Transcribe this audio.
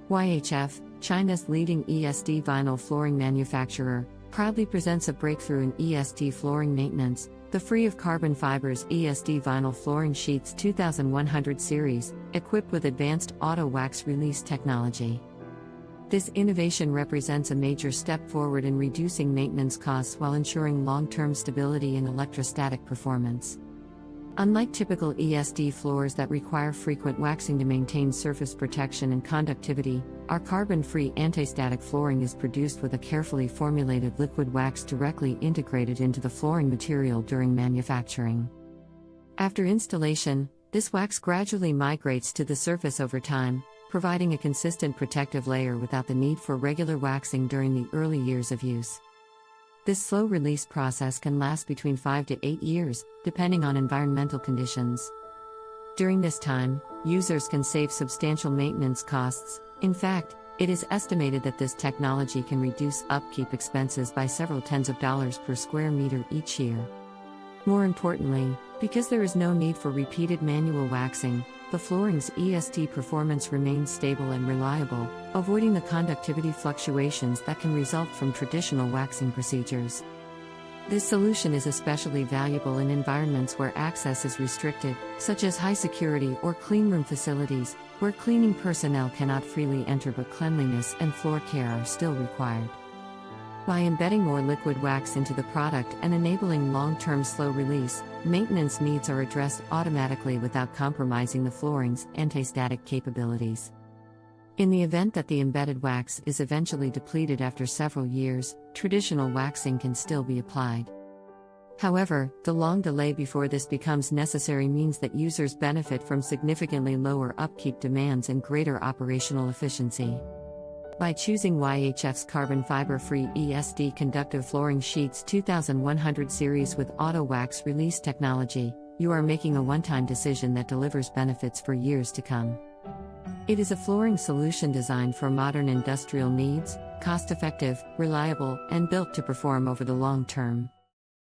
Y.H.F, China's leading ESD vinyl flooring manufacturer, proudly presents a breakthrough in ESD flooring maintenance, the free of carbon fibers ESD vinyl flooring sheets 2100 series, equipped with advanced auto wax release technology. This innovation represents a major step forward in reducing maintenance costs while ensuring long-term stability and electrostatic performance. Unlike typical ESD floors that require frequent waxing to maintain surface protection and conductivity, our carbon-free anti-static flooring is produced with a carefully formulated liquid wax directly integrated into the flooring material during manufacturing. After installation, this wax gradually migrates to the surface over time, providing a consistent protective layer without the need for regular waxing during the early years of use. This slow release process can last between 5 to 8 years, depending on environmental conditions. During this time, users can save substantial maintenance costs. In fact, it is estimated that this technology can reduce upkeep expenses by several tens of dollars per square meter each year. More importantly, because there is no need for repeated manual waxing, the flooring's ESD performance remains stable and reliable, avoiding the conductivity fluctuations that can result from traditional waxing procedures. This solution is especially valuable in environments where access is restricted, such as high-security or cleanroom facilities, where cleaning personnel cannot freely enter but cleanliness and floor care are still required. By embedding more liquid wax into the product and enabling long-term slow release, maintenance needs are addressed automatically without compromising the flooring's anti-static capabilities. In the event that the embedded wax is eventually depleted after several years, traditional waxing can still be applied. However, the long delay before this becomes necessary means that users benefit from significantly lower upkeep demands and greater operational efficiency. By choosing Y.H.F's carbon fiber-free ESD conductive flooring sheets 2100 series with auto wax release technology, you are making a one-time decision that delivers benefits for years to come. It is a flooring solution designed for modern industrial needs, cost-effective, reliable, and built to perform over the long term.